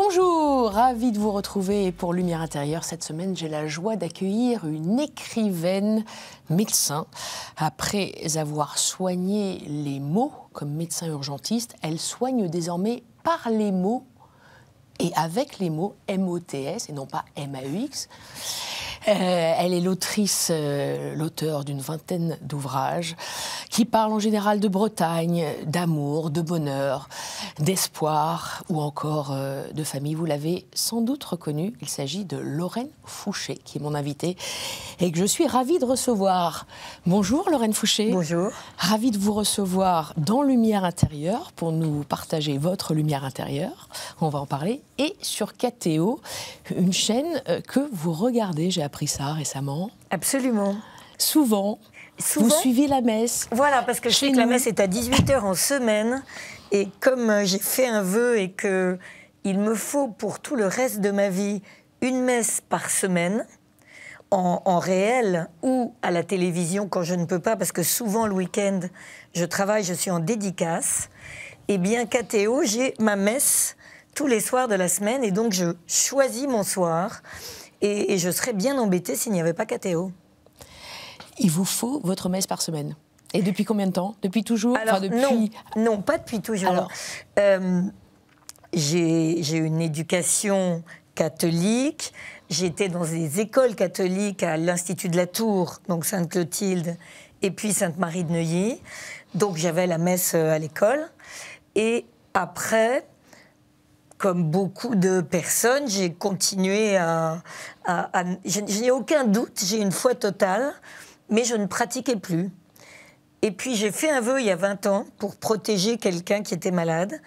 Bonjour, ravie de vous retrouver pour Lumière intérieure. Cette semaine, j'ai la joie d'accueillir une écrivaine médecin. Après avoir soigné les mots comme médecin urgentiste, elle soigne désormais par les mots et avec les mots MOTS et non pas MAUX. Elle est l'auteur d'une vingtaine d'ouvrages qui parlent en général de Bretagne, d'amour, de bonheur, d'espoir ou encore de famille. Vous l'avez sans doute reconnu, il s'agit de Lorraine Fouché qui est mon invitée et que je suis ravie de recevoir. Bonjour Lorraine Fouché. Bonjour. Ravie de vous recevoir dans Lumière intérieure pour nous partager votre lumière intérieure. On va en parler. Et sur KTO, une chaîne que vous regardez, j'ai appris ça récemment. Absolument. Souvent, vous suivez la messe. Voilà, parce que je sais que la messe est à 18h en semaine. Et comme j'ai fait un vœu et qu'il me faut pour tout le reste de ma vie une messe par semaine, en réel ou à la télévision quand je ne peux pas, parce que souvent le week-end, je travaille, je suis en dédicace, et bien KTO, j'ai ma messe tous les soirs de la semaine, et donc je choisis mon soir, et je serais bien embêtée s'il n'y avait pas KTO. Il vous faut votre messe par semaine. Et depuis combien de temps? Depuis toujours? Alors, non, pas depuis toujours. Alors, j'ai une éducation catholique, j'étais dans des écoles catholiques à l'Institut de la Tour, donc Sainte-Clotilde, et puis Sainte-Marie de Neuilly, donc j'avais la messe à l'école, et après, comme beaucoup de personnes, j'ai continué je n'ai aucun doute, j'ai une foi totale, mais je ne pratiquais plus. Et puis j'ai fait un vœu il y a 20 ans pour protéger quelqu'un qui était malade.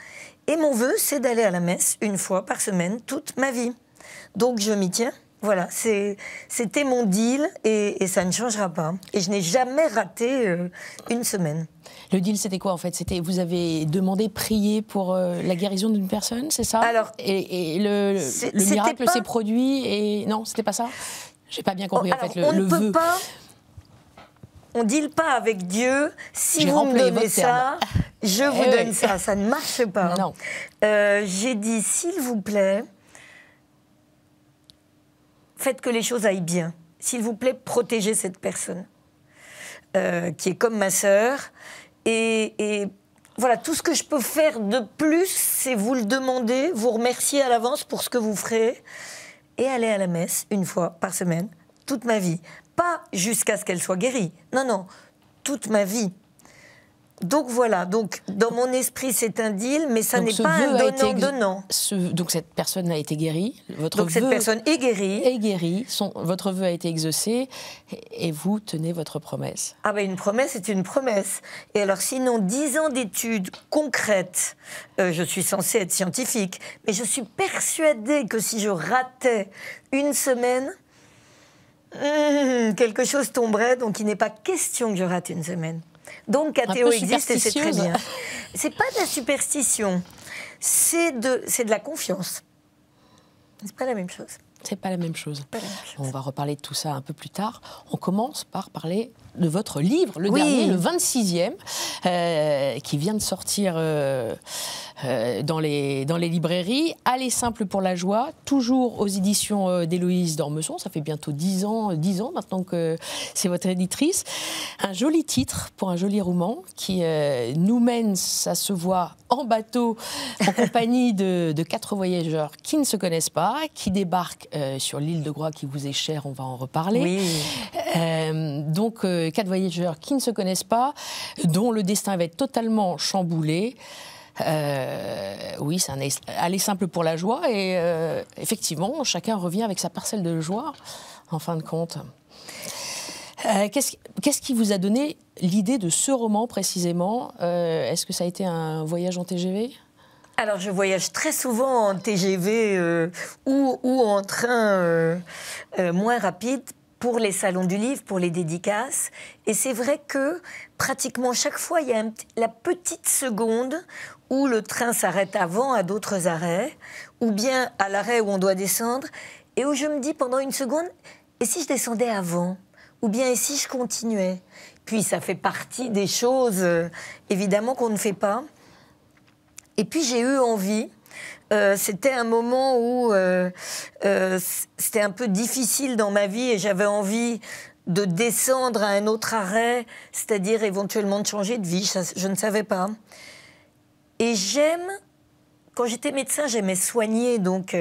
Et mon vœu, c'est d'aller à la messe une fois par semaine toute ma vie. Donc je m'y tiens. Voilà, c'était mon deal et ça ne changera pas. Et je n'ai jamais raté une semaine. Le deal, c'était quoi en fait? C'était, vous avez demandé, prier pour la guérison d'une personne, c'est ça? Alors, et le miracle s'est produit et non, c'était pas ça? J'ai pas bien compris en fait le vœu. On ne deal pas avec Dieu. Si vous me donnez ça, je vous donne ça. Ça ne marche pas. Non. J'ai dit, s'il vous plaît, faites que les choses aillent bien. S'il vous plaît, protégez cette personne qui est comme ma sœur. Et voilà, tout ce que je peux faire de plus, c'est vous le demander, vous remercier à l'avance pour ce que vous ferez et aller à la messe une fois par semaine, toute ma vie. Pas jusqu'à ce qu'elle soit guérie. Non, non, toute ma vie. Donc voilà, donc dans mon esprit c'est un deal, mais ça n'est pas un donnant-donnant. Donc cette personne a été guérie, cette personne est guérie. Est guérie, votre vœu a été exaucé, et vous tenez votre promesse. Ah ben une promesse, c'est une promesse. Et alors sinon, 10 ans d'études concrètes, je suis censée être scientifique, mais je suis persuadée que si je ratais une semaine, quelque chose tomberait, donc il n'est pas question que je rate une semaine. Donc KTO existe et c'est très bien. C'est pas de la superstition, c'est de la confiance. C'est pas la même chose. C'est pas la même chose. On va reparler de tout ça un peu plus tard. On commence par parler de votre livre, le dernier, le 26e, qui vient de sortir dans les librairies. Aller simple pour la joie, toujours aux éditions d'Héloïse d'Ormesson. Ça fait bientôt 10 ans maintenant que c'est votre éditrice. Un joli titre pour un joli roman qui nous mène, ça se voit, en bateau, en compagnie de 4 voyageurs qui ne se connaissent pas, qui débarquent sur l'île de Groix qui vous est chère, on va en reparler. Oui. Donc, 4 voyageurs qui ne se connaissent pas, dont le destin va être totalement chamboulé. Oui, c'est un aller simple pour la joie et effectivement, chacun revient avec sa parcelle de joie, en fin de compte. Qu'est-ce qui vous a donné l'idée de ce roman précisément? Est-ce que ça a été un voyage en TGV? Alors, je voyage très souvent en TGV ou en train moins rapide pour les salons du livre, pour les dédicaces. Et c'est vrai que pratiquement chaque fois, il y a la petite seconde où le train s'arrête avant à d'autres arrêts, ou bien à l'arrêt où on doit descendre, et où je me dis pendant une seconde, et si je descendais avant? Ou bien et si je continuais? Puis ça fait partie des choses, évidemment, qu'on ne fait pas. Et puis j'ai eu envie c'était un moment où c'était un peu difficile dans ma vie et j'avais envie de descendre à un autre arrêt, c'est-à-dire éventuellement de changer de vie. Ça, je ne savais pas. Et quand j'étais médecin, j'aimais soigner donc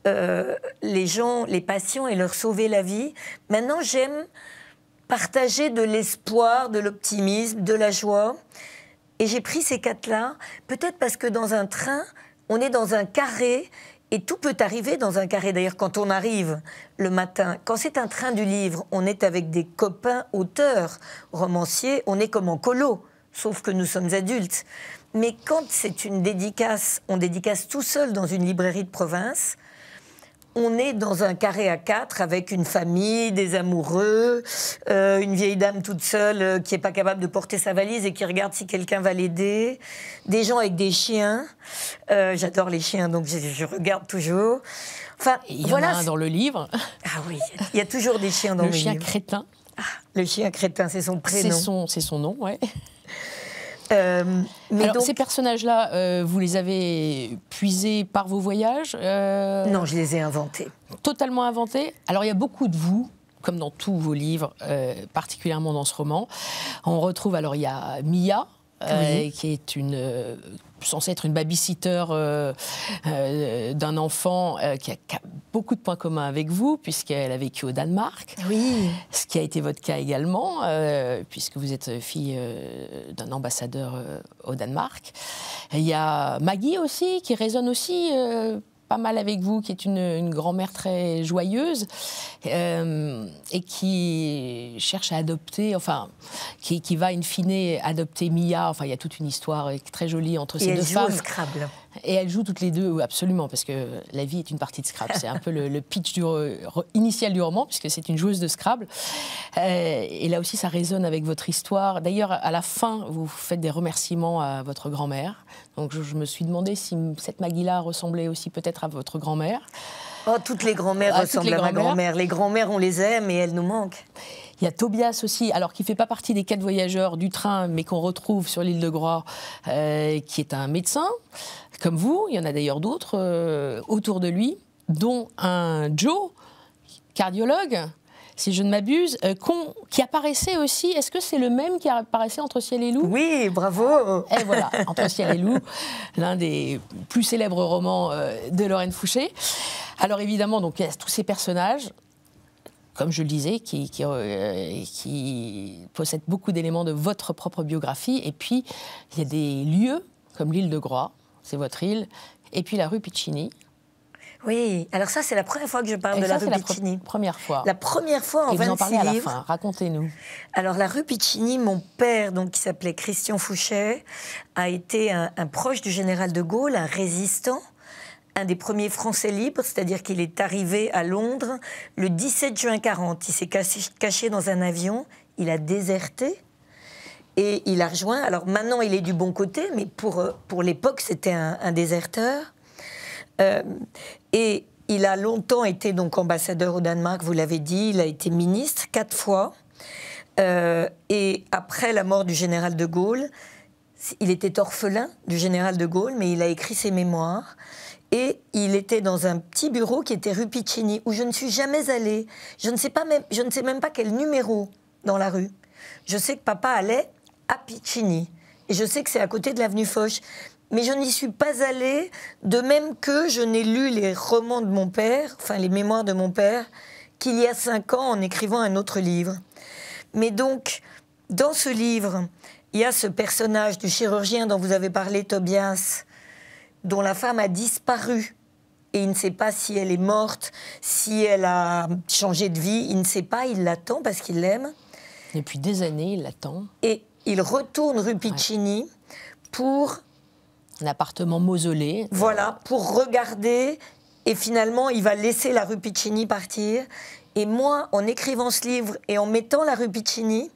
les gens, les patients et leur sauver la vie. Maintenant, j'aime partager de l'espoir, de l'optimisme, de la joie. Et j'ai pris ces 4-là, peut-être parce que dans un train, on est dans un carré et tout peut arriver dans un carré. D'ailleurs, quand on arrive le matin, quand c'est un train du livre, on est avec des copains auteurs, romanciers, on est comme en colo, sauf que nous sommes adultes. Mais quand c'est une dédicace, on dédicace tout seul dans une librairie de province, on est dans un carré à 4 avec une famille, des amoureux, une vieille dame toute seule qui n'est pas capable de porter sa valise et qui regarde si quelqu'un va l'aider, des gens avec des chiens. J'adore les chiens, donc je regarde toujours. Enfin, il y en a un dans le livre. Ah oui, il y a toujours des chiens dans le livre. Le chien crétin. Ah, le chien crétin, c'est son prénom. C'est son nom, ouais. Mais alors, donc... ces personnages-là, vous les avez puisés par vos voyages Non, je les ai inventés. Totalement inventés. Alors, il y a beaucoup de vous, comme dans tous vos livres, particulièrement dans ce roman. On retrouve, alors, il y a Mia, oui. qui est censée être une babysitter d'un enfant qui a beaucoup de points communs avec vous, puisqu'elle a vécu au Danemark. Oui. Ce qui a été votre cas également, puisque vous êtes fille d'un ambassadeur au Danemark. Et il y a Maggie aussi, qui résonne aussi pas mal avec vous, qui est une grand-mère très joyeuse et qui cherche à adopter, enfin, qui va in fine adopter Mia. Enfin, il y a toute une histoire très jolie entre ces deux femmes. Et elles jouent au Scrabble. Et elles jouent toutes les deux, absolument, parce que la vie est une partie de Scrabble. C'est un peu le pitch initial du roman, puisque c'est une joueuse de Scrabble. Et là aussi, ça résonne avec votre histoire. D'ailleurs, à la fin, vous faites des remerciements à votre grand-mère. Donc, je me suis demandé si cette Maggie-là ressemblait aussi peut-être à votre grand-mère. Oh, toutes les grand-mères ressemblent à ma grand-mère. Les grand-mères, on les aime et elles nous manquent. Il y a Tobias aussi, alors qui ne fait pas partie des 4 voyageurs du train, mais qu'on retrouve sur l'île de Groix, qui est un médecin, comme vous. Il y en a d'ailleurs d'autres autour de lui, dont un Joe, cardiologue, si je ne m'abuse, qui apparaissait aussi. Est-ce que c'est le même qui apparaissait entre Ciel et Loup ? Oui, bravo. Et voilà, Entre Ciel et Loup, l'un des plus célèbres romans de Lorraine Fouché. Alors évidemment, donc, il y a tous ces personnages, comme je le disais, qui possèdent beaucoup d'éléments de votre propre biographie. Et puis, il y a des lieux, comme l'île de Groix, c'est votre île, et puis la rue Piccini. Oui, alors ça, c'est la première fois que je parle de la rue Piccini. Première fois. La première fois en 26 livres. Et vous en parlez à la fin, racontez-nous. Alors, la rue Piccini, mon père, donc, qui s'appelait Christian Fouché, a été un proche du général de Gaulle, un résistant, un des premiers Français libres, c'est-à-dire qu'il est arrivé à Londres le 17 juin 40. Il s'est caché dans un avion, il a déserté et il a rejoint. Alors maintenant, il est du bon côté, mais pour l'époque, c'était un déserteur. Et il a longtemps été donc ambassadeur au Danemark, vous l'avez dit, il a été ministre 4 fois. Et après la mort du général de Gaulle, il était orphelin du général de Gaulle, mais il a écrit ses mémoires. Et il était dans un petit bureau qui était rue Piccini, où je ne suis jamais allée. Je ne sais même pas quel numéro dans la rue. Je sais que papa allait à Piccini. Et je sais que c'est à côté de l'avenue Foch. Mais je n'y suis pas allée, de même que je n'ai lu les romans de mon père, enfin les mémoires de mon père, qu'il y a 5 ans en écrivant un autre livre. Mais donc, dans ce livre, il y a ce personnage du chirurgien dont vous avez parlé, Tobias, dont la femme a disparu. Et il ne sait pas si elle est morte, si elle a changé de vie. Il ne sait pas, il l'attend parce qu'il l'aime. Depuis des années, il l'attend. Et il retourne rue Piccini pour... Un appartement mausolée. Voilà, pour regarder. Et finalement, il va laisser la rue Piccini partir. Et moi, en écrivant ce livre et en mettant la rue Piccini,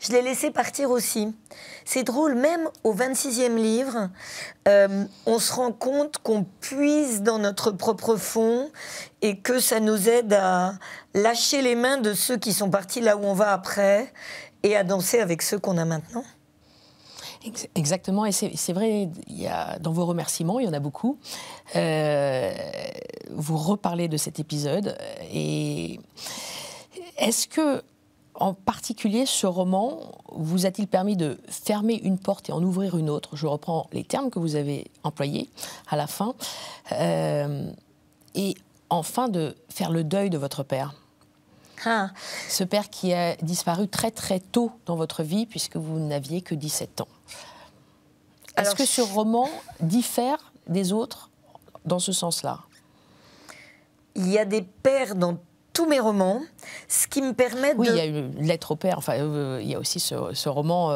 je l'ai laissé partir aussi. C'est drôle, même au 26e livre, on se rend compte qu'on puise dans notre propre fond et que ça nous aide à lâcher les mains de ceux qui sont partis là où on va après et à danser avec ceux qu'on a maintenant. Exactement, et c'est vrai, dans vos remerciements, il y en a beaucoup. Vous reparlez de cet épisode. Et est-ce que, en particulier, ce roman vous a-t-il permis de fermer une porte et en ouvrir une autre? Je reprends les termes que vous avez employés à la fin. Et enfin, de faire le deuil de votre père. Ce père qui a disparu très très tôt dans votre vie, puisque vous n'aviez que 17 ans. Est-ce que ce roman diffère des autres dans ce sens-là? Il y a des pères dans tous mes romans, ce qui me permet de... Oui, il y a une lettre au père, enfin, il y a aussi ce roman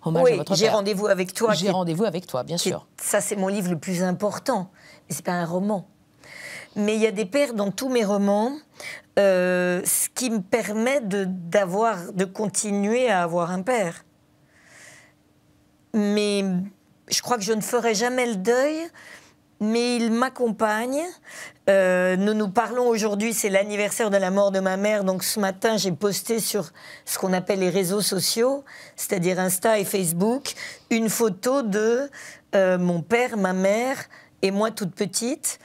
hommage à votre père. J'ai rendez-vous avec toi. J'ai rendez-vous avec toi, bien sûr. Ça, c'est mon livre le plus important, mais c'est pas un roman. Mais il y a des pères dans tous mes romans, ce qui me permet de continuer à avoir un père. Mais je crois que je ne ferai jamais le deuil, mais il m'accompagne. Nous parlons aujourd'hui, c'est l'anniversaire de la mort de ma mère, donc ce matin j'ai posté sur ce qu'on appelle les réseaux sociaux, c'est-à-dire Insta et Facebook, une photo de mon père, ma mère et moi toute petite.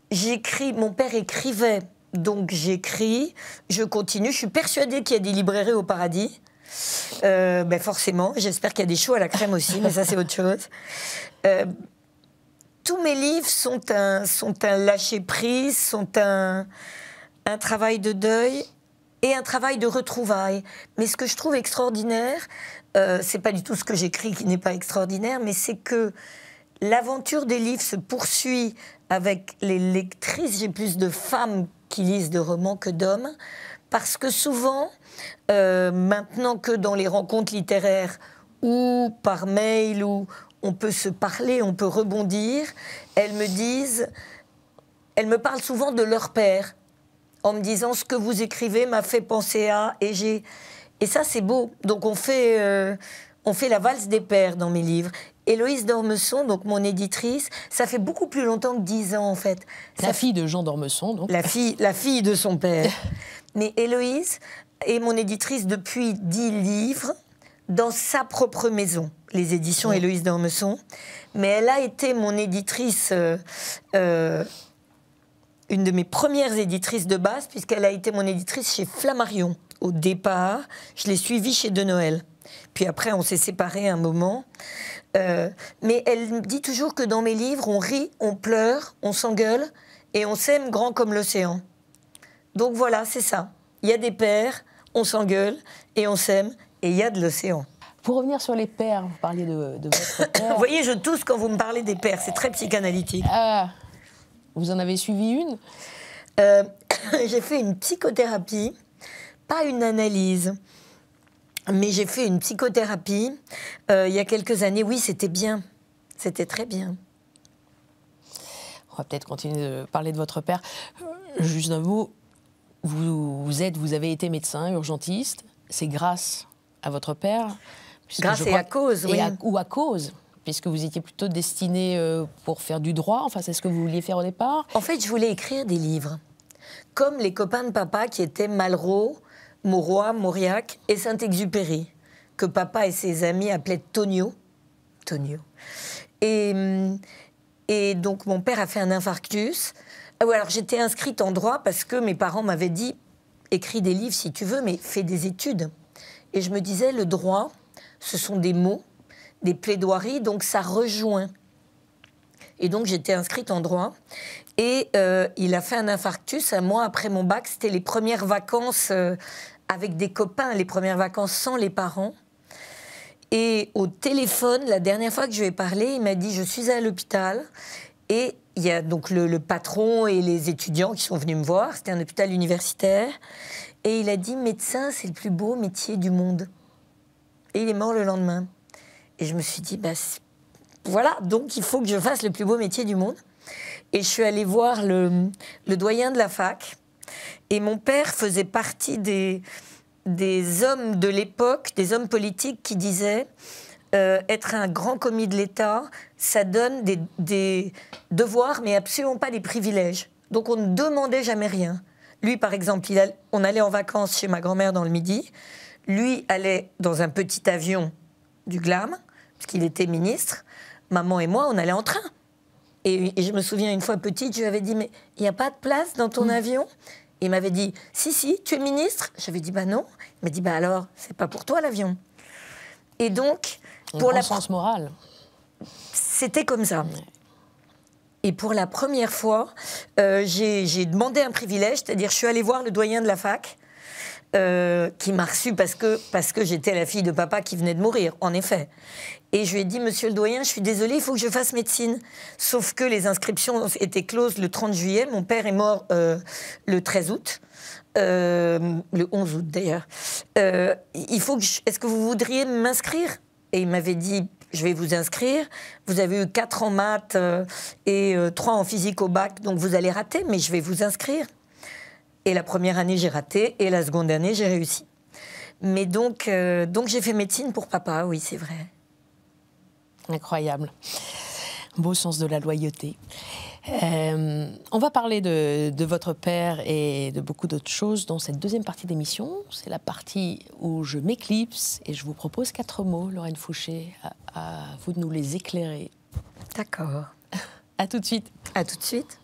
J'écris, mon père écrivait, donc j'écris, je continue, je suis persuadée qu'il y a des librairies au paradis. Forcément, j'espère qu'il y a des choux à la crème aussi, mais ça c'est autre chose. Tous mes livres sont un lâcher-prise, sont un travail de deuil et un travail de retrouvailles. Mais ce que je trouve extraordinaire, c'est pas du tout ce que j'écris qui n'est pas extraordinaire, mais c'est que l'aventure des livres se poursuit avec les lectrices. J'ai plus de femmes qui lisent de romans que d'hommes, parce que souvent, maintenant que dans les rencontres littéraires ou par mail, où on peut se parler, on peut rebondir, elles me parlent souvent de leur père, en me disant « ce que vous écrivez m'a fait penser à ». Et ça, c'est beau. Donc on fait la valse des pères dans mes livres. Héloïse d'Ormesson, donc mon éditrice, ça fait beaucoup plus longtemps que 10 ans, en fait. La fille de Jean d'Ormesson, donc. La fille de son père. Mais Héloïse est mon éditrice depuis 10 livres, dans sa propre maison, les éditions Héloïse d'Ormesson. Mais elle a été mon éditrice, une de mes premières éditrices de base, puisqu'elle a été mon éditrice chez Flammarion. Au départ, je l'ai suivie chez De Noël. Puis après, on s'est séparés un moment. Mais elle me dit toujours que dans mes livres, on rit, on pleure, on s'engueule et on s'aime grand comme l'océan. Donc voilà, c'est ça. Il y a des pères, on s'engueule et on s'aime, et il y a de l'océan. Pour revenir sur les pères, vous parliez de votre père. Vous voyez, je tousse quand vous me parlez des pères, c'est très psychanalytique. Vous en avez suivi une? J'ai fait une psychothérapie, pas une analyse. Mais j'ai fait une psychothérapie il y a quelques années. Oui, c'était bien. C'était très bien. On va peut-être continuer de parler de votre père. Juste un mot. Vous avez été médecin, urgentiste. C'est grâce à votre père. Grâce et à cause, oui. Ou à cause, puisque vous étiez plutôt destiné pour faire du droit. Enfin, c'est ce que vous vouliez faire au départ. En fait, je voulais écrire des livres. Comme les copains de papa qui étaient Malraux, Mauroy, Mauriac et Saint-Exupéry, que papa et ses amis appelaient Tonio. Et donc mon père a fait un infarctus. Alors j'étais inscrite en droit parce que mes parents m'avaient dit « écris des livres si tu veux, mais fais des études ». Et je me disais, le droit, ce sont des mots, des plaidoiries, donc ça rejoint. Et donc j'étais inscrite en droit. Et il a fait un infarctus un mois après mon bac. C'était les premières vacances avec des copains, les premières vacances sans les parents. Et au téléphone, la dernière fois que je lui ai parlé, il m'a dit « je suis à l'hôpital ». Et il y a donc le patron et les étudiants qui sont venus me voir. C'était un hôpital universitaire. Et il a dit « médecin, c'est le plus beau métier du monde ». Et il est mort le lendemain. Et je me suis dit voilà, donc il faut que je fasse le plus beau métier du monde. Et je suis allée voir le doyen de la fac. Et mon père faisait partie des hommes de l'époque, des hommes politiques qui disaient être un grand commis de l'État, ça donne des devoirs, mais absolument pas des privilèges. Donc on ne demandait jamais rien. Lui, par exemple, on allait en vacances chez ma grand-mère dans le Midi. Lui allait dans un petit avion du GLAM, puisqu'il était ministre. Maman et moi, on allait en train. Et je me souviens, une fois petite, je lui avais dit, mais il n'y a pas de place dans ton avion? Et il m'avait dit, si, tu es ministre. J'avais dit, bah non. Il m'a dit, bah alors, c'est pas pour toi l'avion. Et donc, pour la sens moral, c'était comme ça. Ouais. Et pour la première fois, j'ai demandé un privilège, c'est-à-dire je suis allée voir le doyen de la fac, qui m'a reçue parce que j'étais la fille de papa qui venait de mourir, en effet. Et je lui ai dit, monsieur le doyen, je suis désolée, il faut que je fasse médecine. Sauf que les inscriptions étaient closes le 30 juillet, mon père est mort le 13 août, le 11 août d'ailleurs. Est-ce que vous voudriez m'inscrire? Et il m'avait dit, je vais vous inscrire, vous avez eu 4 en maths et 3 en physique au bac, donc vous allez rater, mais je vais vous inscrire. Et la première année, j'ai raté, et la seconde année, j'ai réussi. Mais donc j'ai fait médecine pour papa, oui, c'est vrai. Incroyable. Beau sens de la loyauté. On va parler de votre père et de beaucoup d'autres choses dans cette deuxième partie d'émission. C'est la partie où je m'éclipse et je vous propose 4 mots, Lorraine Fouché, à vous de nous les éclairer. D'accord. À tout de suite. À tout de suite.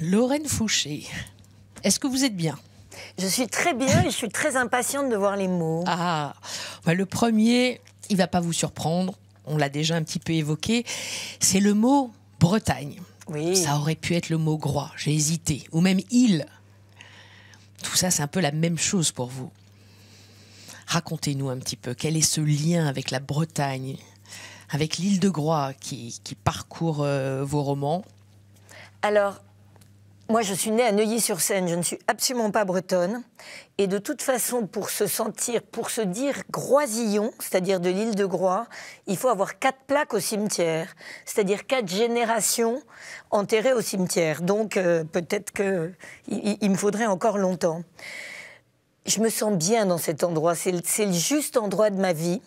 Lorraine Fouché, est-ce que vous êtes bien? Je suis très bien et je suis très impatiente de voir les mots. Ah, bah le premier, il ne va pas vous surprendre, on l'a déjà un petit peu évoqué, c'est le mot Bretagne. Oui. Ça aurait pu être le mot Groix, j'ai hésité, ou même île. Tout ça, c'est un peu la même chose pour vous. Racontez-nous un petit peu, quel est ce lien avec la Bretagne, avec l'île de Groix qui parcourt vos romans? Alors, moi, je suis née à Neuilly-sur-Seine, je ne suis absolument pas bretonne. Et de toute façon, pour se dire Groisillon, c'est-à-dire de l'île de Groix, il faut avoir 4 plaques au cimetière, c'est-à-dire 4 générations enterrées au cimetière. Donc, peut-être qu'il me faudrait encore longtemps. Je me sens bien dans cet endroit, c'est le juste endroit de ma vie.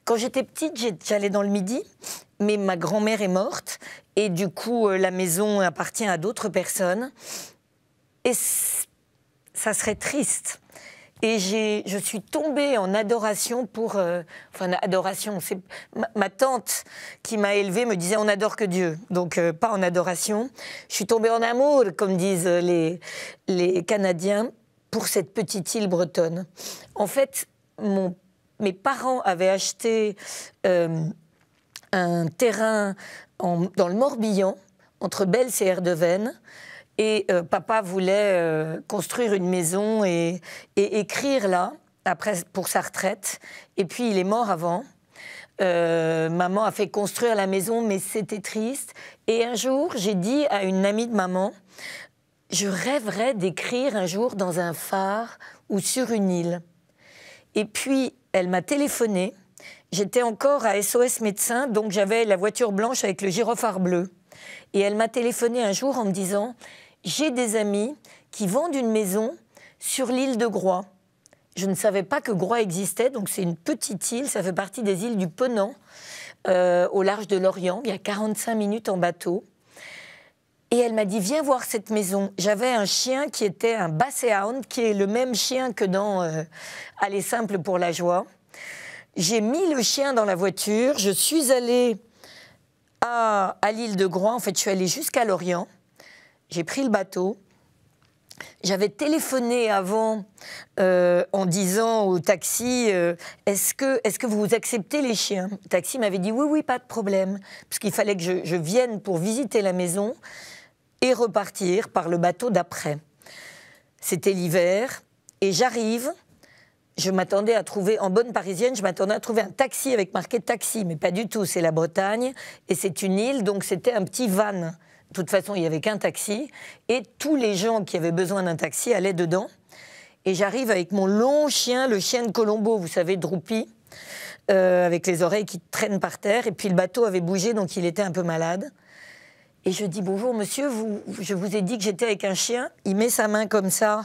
Quand j'étais petite, j'allais dans le Midi, mais ma grand-mère est morte. Et du coup, la maison appartient à d'autres personnes. Et ça serait triste. Et je suis tombée en adoration pour... enfin, adoration, c'est... Ma tante qui m'a élevée me disait « on n'adore que Dieu ». Donc, pas en adoration. Je suis tombée en amour, comme disent les Canadiens, pour cette petite île bretonne. En fait, mes parents avaient acheté un terrain dans le Morbihan, entre Bels et Erdeven, et papa voulait construire une maison et écrire là, après, pour sa retraite. Et puis, il est mort avant. Maman a fait construire la maison, mais c'était triste. Et un jour, j'ai dit à une amie de maman, je rêverais d'écrire un jour dans un phare ou sur une île. Et puis, elle m'a téléphoné. J'étais encore à SOS Médecins, donc j'avais la voiture blanche avec le gyrophare bleu. Et elle m'a téléphoné un jour en me disant « J'ai des amis qui vendent une maison sur l'île de Groix. » Je ne savais pas que Groix existait, donc c'est une petite île, ça fait partie des îles du Ponant, au large de l'Orient. Il y a 45 minutes en bateau. Et elle m'a dit, viens voir cette maison. J'avais un chien qui était un Basset Hound, qui est le même chien que dans Aller simple pour la joie. J'ai mis le chien dans la voiture, je suis allée à l'île de Groix. En fait, je suis allée jusqu'à Lorient. J'ai pris le bateau. J'avais téléphoné avant en disant au taxi est-ce que vous acceptez les chiens? Le taxi m'avait dit oui, pas de problème. Parce qu'il fallait que je vienne pour visiter la maison et repartir par le bateau d'après. C'était l'hiver et j'arrive. Je m'attendais à trouver, en bonne parisienne, je m'attendais à trouver un taxi avec marqué taxi, mais pas du tout. C'est la Bretagne et c'est une île, donc c'était un petit van. De toute façon, il n'y avait qu'un taxi et tous les gens qui avaient besoin d'un taxi allaient dedans. Et j'arrive avec mon long chien, le chien de Colombo, vous savez, Droupi, avec les oreilles qui traînent par terre. Et puis le bateau avait bougé, donc il était un peu malade. Et je dis, bonjour monsieur, je vous ai dit que j'étais avec un chien. Il met sa main comme ça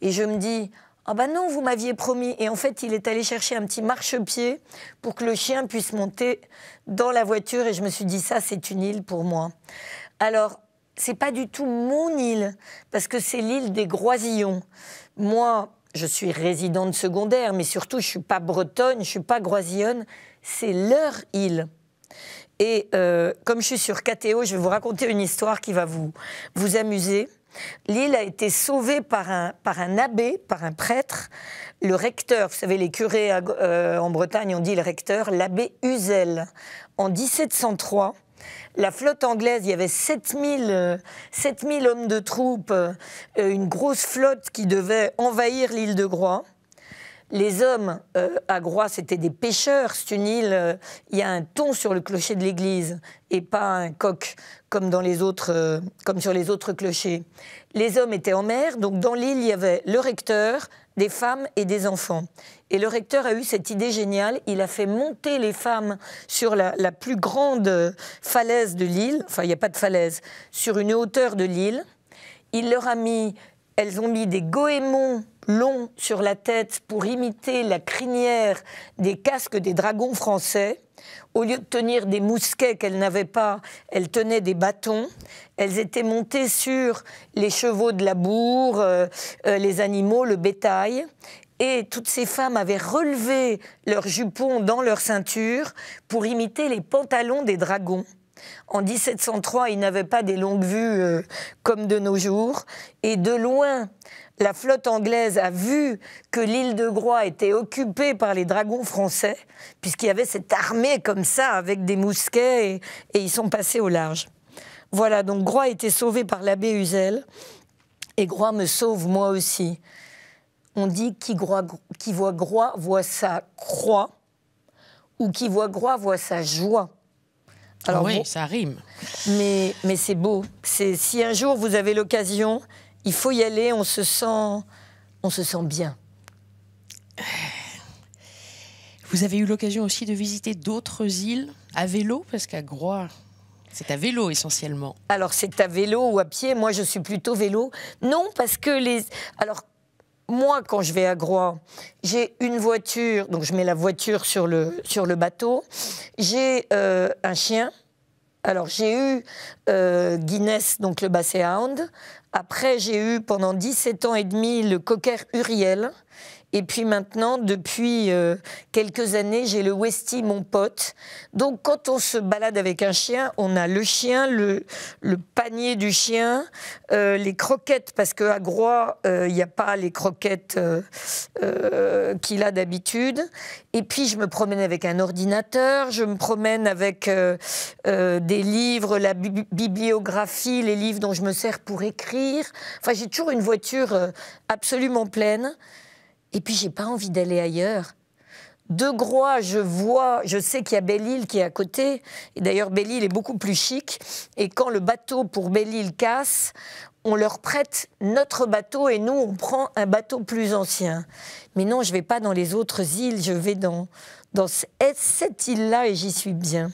et je me dis, Ah ben non, vous m'aviez promis. Et en fait, il est allé chercher un petit marchepied pour que le chien puisse monter dans la voiture. Et je me suis dit, ça, c'est une île pour moi. Alors, c'est pas du tout mon île, parce que c'est l'île des Groisillons. Moi, je suis résidente secondaire, mais surtout, je suis pas bretonne, je suis pas groisillonne. C'est leur île. Et comme je suis sur KTO, je vais vous raconter une histoire qui va vous amuser. L'île a été sauvée par un abbé, par un prêtre, le recteur. Vous savez, les curés en Bretagne, on dit le recteur, l'abbé Uzel. En 1703, la flotte anglaise, il y avait 7000 hommes de troupes, une grosse flotte qui devait envahir l'île de Groix. Les hommes à Groix, c'était des pêcheurs. C'est une île, il y a un thon sur le clocher de l'église et pas un coq comme sur les autres clochers. Les hommes étaient en mer, donc dans l'île, il y avait le recteur, des femmes et des enfants. Et le recteur a eu cette idée géniale, il a fait monter les femmes sur la plus grande falaise de l'île, enfin il n'y a pas de falaise, sur une hauteur de l'île. Elles ont mis des goémons longs sur la tête pour imiter la crinière des casques des dragons français. Au lieu de tenir des mousquets qu'elles n'avaient pas, elles tenaient des bâtons. Elles étaient montées sur les chevaux de labour, les animaux, le bétail. Et toutes ces femmes avaient relevé leurs jupons dans leur ceinture pour imiter les pantalons des dragons. En 1703, ils n'avaient pas des longues vues comme de nos jours. Et de loin, la flotte anglaise a vu que l'île de Groix était occupée par les dragons français, puisqu'il y avait cette armée comme ça, avec des mousquets, et ils sont passés au large. Voilà, donc Groix a été sauvée par l'abbé Uzel, et Groix me sauve moi aussi. On dit qui voit Groix voit sa croix, ou qui voit Groix voit sa joie. Alors, oui, ça rime. Mais c'est beau. Si un jour vous avez l'occasion, il faut y aller, on se sent bien. Vous avez eu l'occasion aussi de visiter d'autres îles à vélo, parce qu'à Groix, c'est à vélo essentiellement. Alors c'est à vélo ou à pied, moi je suis plutôt vélo. Non, parce que Alors, moi, quand je vais à Groix, j'ai une voiture, donc je mets la voiture sur le bateau. J'ai un chien. Alors, j'ai eu Guinness, donc le Basset Hound. Après, j'ai eu pendant 17 ans et demi le Cocker Uriel. Et puis maintenant, depuis quelques années, j'ai le Westie, mon pote. Donc, quand on se balade avec un chien, on a le chien, le panier du chien, les croquettes, parce qu'à Groix, il n'y a pas les croquettes qu'il a d'habitude. Et puis, je me promène avec un ordinateur, je me promène avec des livres, la bibliographie, les livres dont je me sers pour écrire. Enfin, j'ai toujours une voiture absolument pleine. Et puis, j'ai pas envie d'aller ailleurs. De Groix, je sais qu'il y a Belle-Île qui est à côté. Et d'ailleurs, Belle-Île est beaucoup plus chic. Et quand le bateau pour Belle-Île casse, on leur prête notre bateau et nous, on prend un bateau plus ancien. Mais non, je vais pas dans les autres îles, je vais dans cette île-là et j'y suis bien.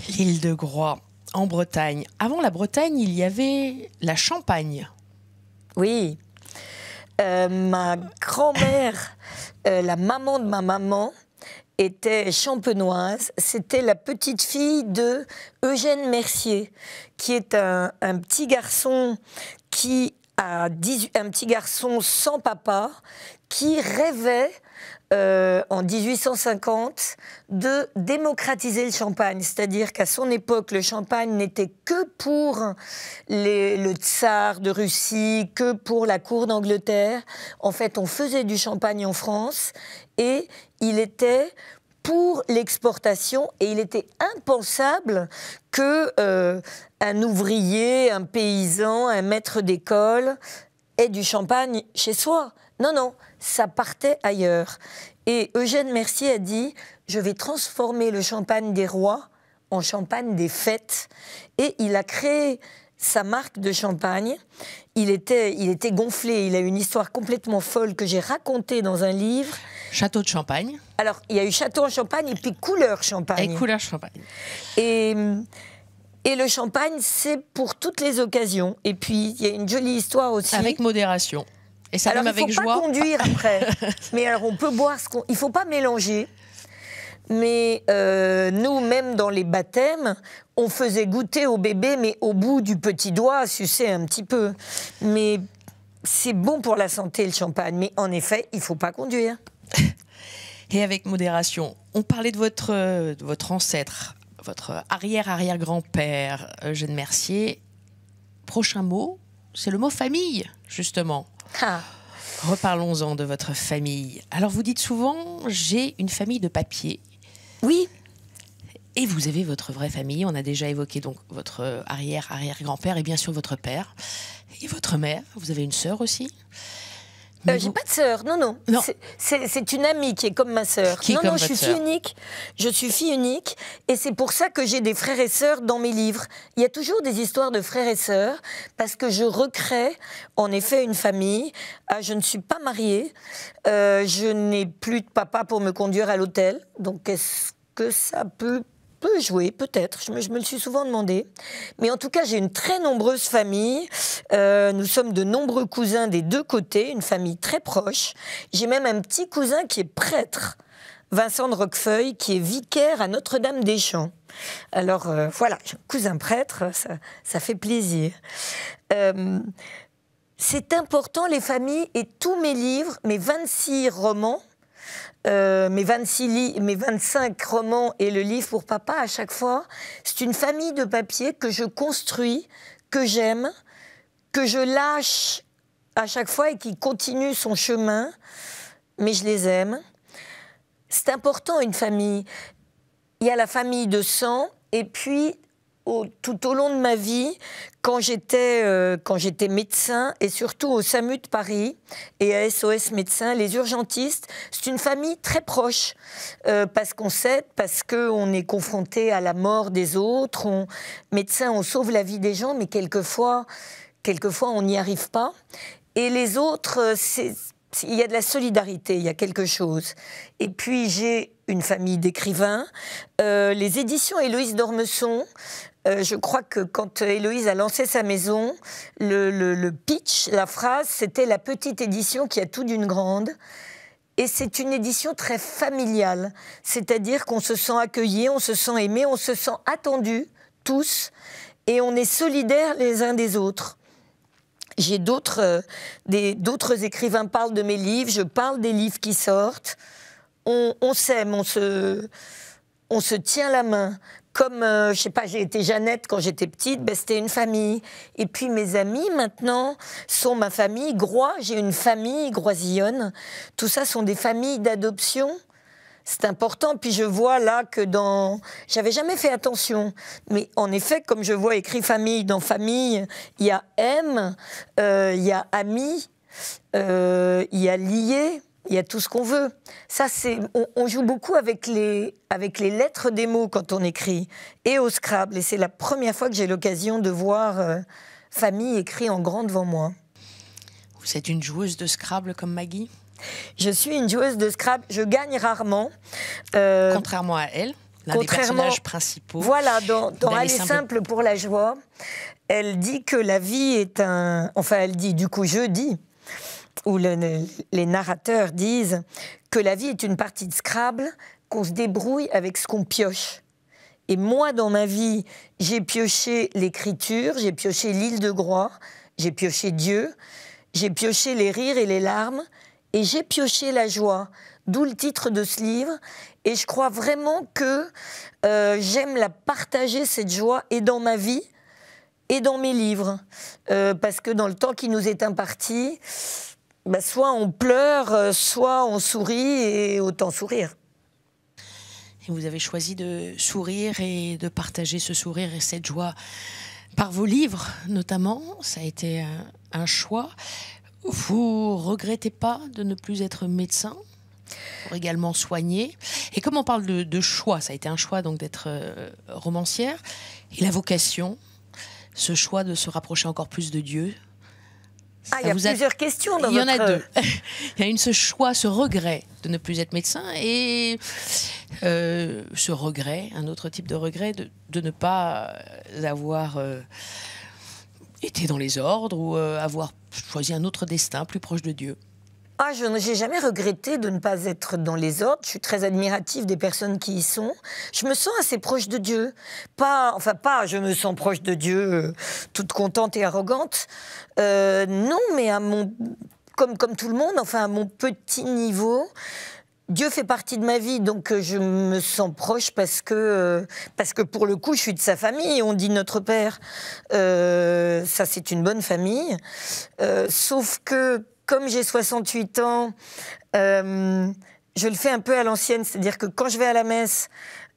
L'île de Groix, en Bretagne. Avant la Bretagne, il y avait la Champagne. Oui. Ma grand-mère, la maman de ma maman, était champenoise. C'était la petite fille de Eugène Mercier, qui est un petit garçon un petit garçon sans papa, qui rêvait en 1850 de démocratiser le champagne. C'est-à-dire qu'à son époque, le champagne n'était que pour le tsar de Russie, que pour la cour d'Angleterre. En fait, on faisait du champagne en France et il était pour l'exportation et il était impensable que un ouvrier, un paysan, un maître d'école ait du champagne chez soi. Non, non, ça partait ailleurs. Et Eugène Mercier a dit « Je vais transformer le champagne des rois en champagne des fêtes ». Et il a créé sa marque de champagne. Il était gonflé, il a une histoire complètement folle que j'ai racontée dans un livre. Château de Champagne. Alors, il y a eu Château en Champagne et puis Couleur Champagne. Et Couleur Champagne. Et le champagne, c'est pour toutes les occasions. Et puis, il y a une jolie histoire aussi. Avec modération. Et ça alors, même avec il faut joie. pas conduire après. Mais alors, on peut boire ce qu'on... Il faut pas mélanger. Mais nous, même dans les baptêmes, on faisait goûter au bébé, mais au bout du petit doigt, sucer un petit peu. Mais c'est bon pour la santé, le champagne. Mais en effet, il faut pas conduire. Et avec modération. On parlait de votre ancêtre, votre arrière-arrière-grand-père, Eugène Mercier. Prochain mot, c'est le mot famille, justement. Ah. Reparlons-en de votre famille. Alors, vous dites souvent, j'ai une famille de papier. Oui. Et vous avez votre vraie famille. On a déjà évoqué donc votre arrière-arrière-grand-père et bien sûr votre père et votre mère. Vous avez une sœur aussi. J'ai pas de sœur, non. C'est une amie qui est comme ma sœur. Non, je suis fille unique. Je suis fille unique, et c'est pour ça que j'ai des frères et sœurs dans mes livres. Il y a toujours des histoires de frères et sœurs, parce que je recrée en effet une famille. Je ne suis pas mariée, je n'ai plus de papa pour me conduire à l'hôtel, donc est-ce que ça peut jouer, peut-être, je me le suis souvent demandé. Mais en tout cas, j'ai une très nombreuse famille. Nous sommes de nombreux cousins des deux côtés, une famille très proche. J'ai même un petit cousin qui est prêtre, Vincent de Roquefeuille, qui est vicaire à Notre-Dame-des-Champs. Alors voilà, j'ai un cousin prêtre, ça fait plaisir. C'est important, les familles, et tous mes livres, mes 26 romans, mes 25 romans et le livre pour papa, à chaque fois, c'est une famille de papier que je construis, que j'aime, que je lâche à chaque fois et qui continue son chemin, mais je les aime. C'est important, une famille. Il y a la famille de sang, et puis tout au long de ma vie, quand j'étais médecin, et surtout au SAMU de Paris et à SOS Médecins, les urgentistes, c'est une famille très proche, parce qu'on s'aide, parce qu'on est confronté à la mort des autres. Médecin, on sauve la vie des gens, mais quelquefois on n'y arrive pas. Et les autres, il y a de la solidarité, il y a quelque chose. Et puis j'ai une famille d'écrivains, les éditions Héloïse d'Ormesson. Je crois que quand Héloïse a lancé sa maison, le pitch, la phrase, c'était la petite édition qui a tout d'une grande. Et c'est une édition très familiale, c'est-à-dire qu'on se sent accueilli, on se sent aimé, on se sent attendu, tous, et on est solidaires les uns des autres. J'ai d'autres écrivains parlent de mes livres, je parle des livres qui sortent. On s'aime, on se tient la main. Comme, je sais pas, j'ai été Jeannette quand j'étais petite, ben c'était une famille. Et puis mes amis, maintenant, sont ma famille. Groix, j'ai une famille groisillonne. Tout ça sont des familles d'adoption. C'est important. Puis je vois là que j'avais jamais fait attention. Mais en effet, comme je vois écrit famille dans famille, il y a M, il y a ami, il y a lié. Il y a tout ce qu'on veut. Ça, on joue beaucoup avec les lettres des mots quand on écrit, et au Scrabble. Et c'est la première fois que j'ai l'occasion de voir famille écrit en grand devant moi. Vous êtes une joueuse de Scrabble comme Maggie ? Je suis une joueuse de Scrabble. Je gagne rarement. Contrairement à elle, l'un des personnages principaux. Voilà, dans Aller simple pour la joie, elle dit que la vie est un... Enfin, elle dit, du coup, je dis... où les narrateurs disent que la vie est une partie de Scrabble, qu'on se débrouille avec ce qu'on pioche. Et moi, dans ma vie, j'ai pioché l'écriture, j'ai pioché l'île de Groix, j'ai pioché Dieu, j'ai pioché les rires et les larmes, et j'ai pioché la joie, d'où le titre de ce livre. Et je crois vraiment que j'aime la partager, cette joie, et dans ma vie, et dans mes livres. Parce que dans le temps qui nous est imparti... soit on pleure, soit on sourit, et autant sourire. Et vous avez choisi de sourire et de partager ce sourire et cette joie par vos livres, notamment. Ça a été un choix. Vous regrettez pas de ne plus être médecin pour également soigner? Et comme on parle de choix, ça a été un choix donc d'être romancière. Et la vocation, ce choix de se rapprocher encore plus de Dieu. Il y a plusieurs questions dans Il y en a deux. Il y a ce choix, ce regret de ne plus être médecin, et ce regret, un autre type de regret, de ne pas avoir été dans les ordres, ou avoir choisi un autre destin, plus proche de Dieu? Ah, je n'ai jamais regretté de ne pas être dans les ordres. Je suis très admirative des personnes qui y sont. Je me sens assez proche de Dieu. Pas, je me sens proche de Dieu, toute contente et arrogante. Non, mais comme tout le monde, enfin, à mon petit niveau. Dieu fait partie de ma vie, donc je me sens proche parce que pour le coup, je suis de sa famille. On dit notre Père. Ça, c'est une bonne famille. Sauf que, comme j'ai 68 ans, je le fais un peu à l'ancienne. C'est-à-dire que quand je vais à la messe,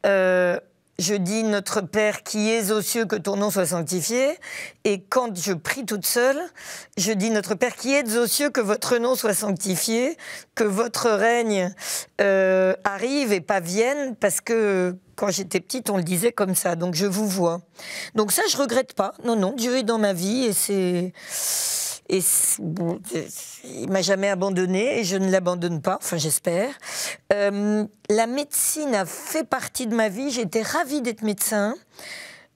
je dis « Notre Père qui es aux cieux, que ton nom soit sanctifié ». Et quand je prie toute seule, je dis « Notre Père qui êtes aux cieux, que votre nom soit sanctifié, que votre règne arrive et pas vienne », parce que quand j'étais petite, on le disait comme ça. Donc je vous vois. Donc ça, je regrette pas. Non, Dieu est dans ma vie et c'est... Bon, il m'a jamais abandonnée et je ne l'abandonne pas, enfin j'espère. La médecine a fait partie de ma vie. J'étais ravie d'être médecin.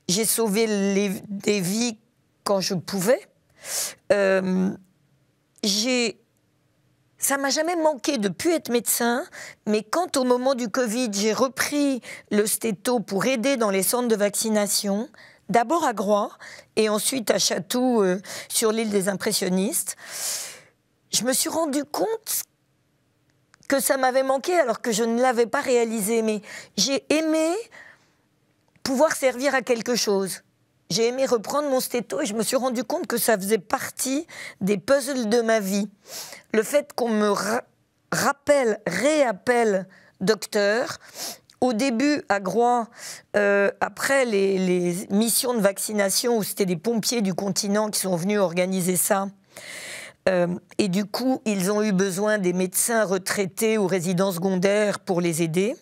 J'ai sauvé des vies quand je pouvais. Ça m'a jamais manqué de ne plus être médecin, mais quand au moment du Covid, j'ai repris le stéto pour aider dans les centres de vaccination, d'abord à Groix et ensuite à Chatou, sur l'île des Impressionnistes, je me suis rendu compte que ça m'avait manqué alors que je ne l'avais pas réalisé. Mais j'ai aimé pouvoir servir à quelque chose. J'ai aimé reprendre mon stéto et je me suis rendu compte que ça faisait partie des puzzles de ma vie. Le fait qu'on me réappelle docteur. Au début, à Groix, après les missions de vaccination où c'était des pompiers du continent qui sont venus organiser ça, et du coup, ils ont eu besoin des médecins retraités ou résidents secondaires pour les aider.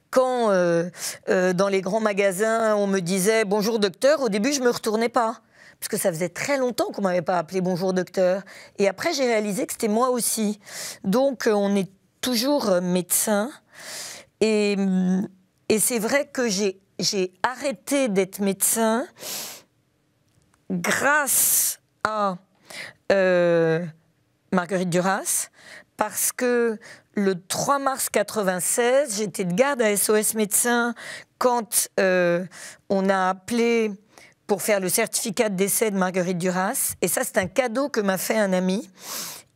Quand, dans les grands magasins, on me disait « Bonjour docteur », au début, je ne me retournais pas. Parce que ça faisait très longtemps qu'on ne m'avait pas appelé « Bonjour docteur ». Et après, j'ai réalisé que c'était moi aussi. Donc, on est toujours médecin. Et c'est vrai que j'ai arrêté d'être médecin grâce à Marguerite Duras, parce que le 3 mars 1996, j'étais de garde à SOS Médecins quand on a appelé pour faire le certificat de décès de Marguerite Duras. Et ça, c'est un cadeau que m'a fait un ami.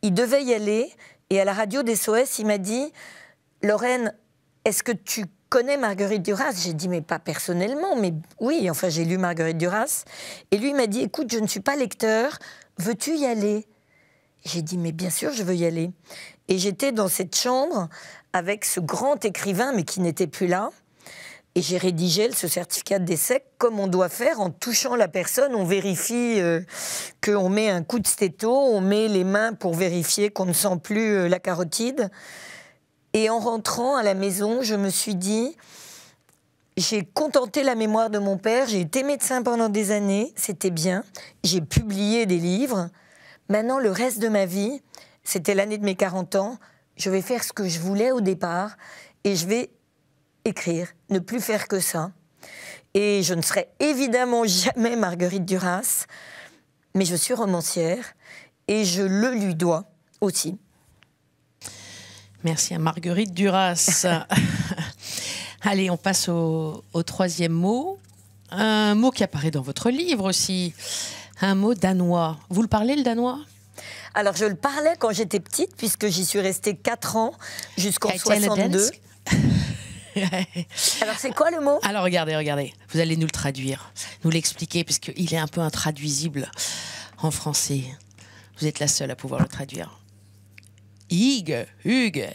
Il devait y aller, et à la radio d'SOS, il m'a dit « Lorraine, est-ce que tu connais Marguerite Duras ?» J'ai dit « Mais pas personnellement, mais oui, enfin j'ai lu Marguerite Duras. » Et lui m'a dit « Écoute, je ne suis pas lecteur, veux-tu y aller ?» J'ai dit « Mais bien sûr, je veux y aller. » Et j'étais dans cette chambre avec ce grand écrivain, mais qui n'était plus là. Et j'ai rédigé ce certificat de décès comme on doit faire, en touchant la personne. On vérifie qu'on met un coup de stéto, on met les mains pour vérifier qu'on ne sent plus la carotide. Et en rentrant à la maison, je me suis dit, j'ai contenté la mémoire de mon père, j'ai été médecin pendant des années, c'était bien, j'ai publié des livres. Maintenant, le reste de ma vie, c'était l'année de mes 40 ans, je vais faire ce que je voulais au départ et je vais écrire, ne plus faire que ça. Et je ne serai évidemment jamais Marguerite Duras, mais je suis romancière et je le lui dois aussi. Merci à Marguerite Duras. Allez, on passe au troisième mot. Un mot qui apparaît dans votre livre aussi. Un mot danois. Vous le parlez, le danois ? Alors, je le parlais quand j'étais petite, puisque j'y suis restée 4 ans, jusqu'en 62. Alors, c'est quoi le mot ? Alors, regardez. Vous allez nous le traduire, nous l'expliquer, puisqu'il est un peu intraduisible en français. Vous êtes la seule à pouvoir le traduire. Hugues. Hugues.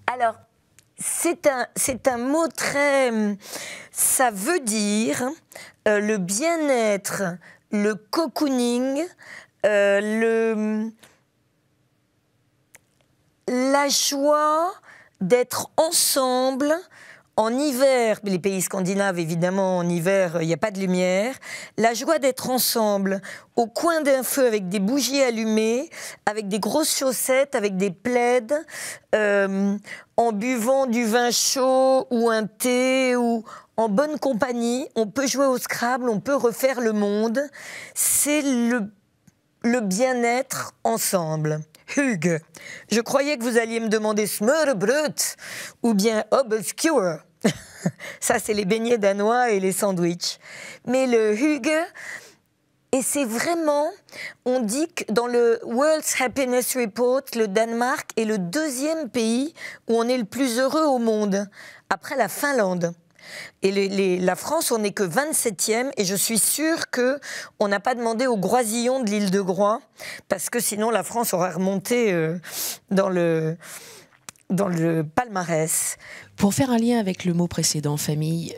Alors, c'est un mot très... Ça veut dire le bien-être, le cocooning, la joie d'être ensemble. En hiver, les pays scandinaves, évidemment, en hiver, il n'y a pas de lumière. La joie d'être ensemble, au coin d'un feu, avec des bougies allumées, avec des grosses chaussettes, avec des plaids, en buvant du vin chaud ou un thé, ou en bonne compagnie, on peut jouer au Scrabble, on peut refaire le monde. C'est le bien-être ensemble. Hugues, je croyais que vous alliez me demander smørrebrød ou bien obscure. Ça, c'est les beignets danois et les sandwichs. Mais le Hugues, et c'est vraiment, on dit que dans le World Happiness Report, le Danemark est le 2e pays où on est le plus heureux au monde, après la Finlande. Et la France, on n'est que 27e, et je suis sûre qu'on n'a pas demandé aux Groisillons de l'île de Groix, parce que sinon la France aurait remonté dans le palmarès. Pour faire un lien avec le mot précédent, famille,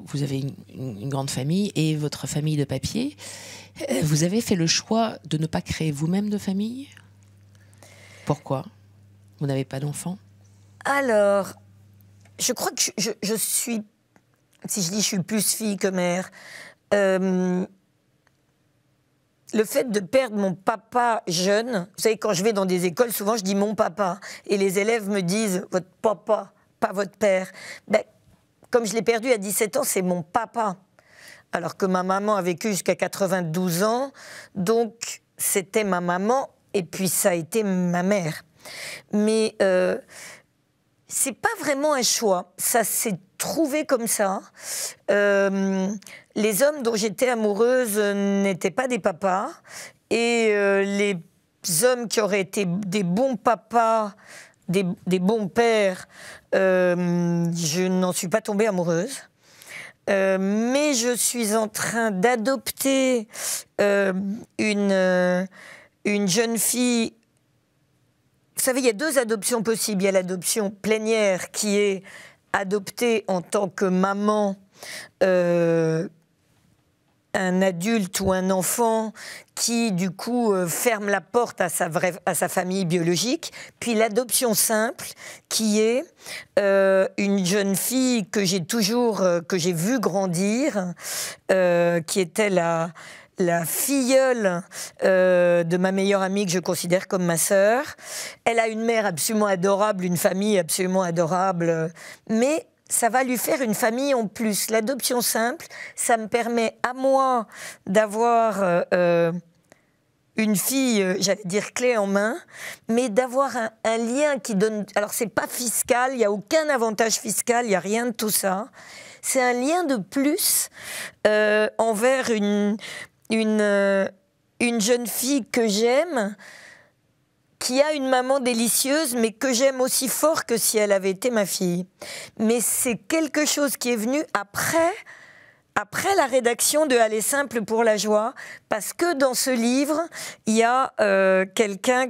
vous avez une grande famille et votre famille de papier. Vous avez fait le choix de ne pas créer vous-même de famille? Pourquoi? Vous n'avez pas d'enfants? Alors, je crois que je suis, si je dis je suis plus fille que mère, le fait de perdre mon papa jeune, vous savez, quand je vais dans des écoles, souvent je dis mon papa, et les élèves me disent votre papa, pas votre père. Ben, comme je l'ai perdu à 17 ans, c'est mon papa. Alors que ma maman a vécu jusqu'à 92 ans, donc c'était ma maman, et puis ça a été ma mère. Mais c'est pas vraiment un choix, ça s'est trouvé comme ça. Les hommes dont j'étais amoureuse n'étaient pas des papas, et les hommes qui auraient été des bons papas, des bons pères, je n'en suis pas tombée amoureuse. Mais je suis en train d'adopter une jeune fille. Vous savez, il y a 2 adoptions possibles. Il y a l'adoption plénière qui est adoptée en tant que maman, un adulte ou un enfant qui, du coup, ferme la porte à sa famille biologique. Puis l'adoption simple, qui est une jeune fille que j'ai vue grandir, qui était la filleule de ma meilleure amie que je considère comme ma sœur. Elle a une mère absolument adorable, une famille absolument adorable, mais ça va lui faire une famille en plus. L'adoption simple, ça me permet à moi d'avoir une fille, j'allais dire clé en main, mais d'avoir un lien qui donne... Alors, c'est pas fiscal, il n'y a aucun avantage fiscal, il n'y a rien de tout ça. C'est un lien de plus envers une jeune fille que j'aime, qui a une maman délicieuse, mais que j'aime aussi fort que si elle avait été ma fille. Mais c'est quelque chose qui est venu après la rédaction de Aller simple pour la joie, parce que dans ce livre, il y a quelqu'un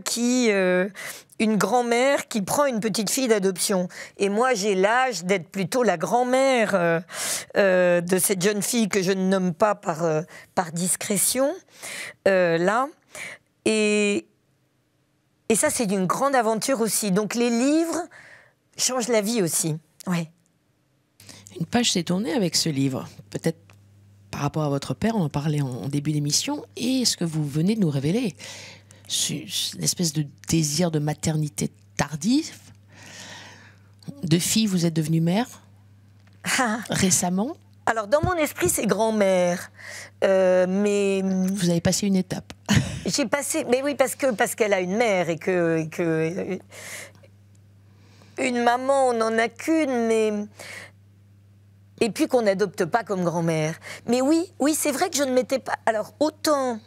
une grand-mère qui prend une petite fille d'adoption. Et moi, j'ai l'âge d'être plutôt la grand-mère de cette jeune fille que je ne nomme pas par discrétion, là. Et ça, c'est une grande aventure aussi. Donc les livres changent la vie aussi. Ouais. Une page s'est tournée avec ce livre. Peut-être par rapport à votre père, on en parlait en début d'émission, et ce que vous venez de nous révéler. Une espèce de désir de maternité tardive. De fille, vous êtes devenue mère récemment. Alors, dans mon esprit, c'est grand-mère. Mais... Vous avez passé une étape. J'ai passé... Mais oui, parce qu'elle a une mère et que... Une maman, on n'en a qu'une, mais... Et puis qu'on n'adopte pas comme grand-mère. Mais oui, c'est vrai que je ne m'étais pas... Alors, autant...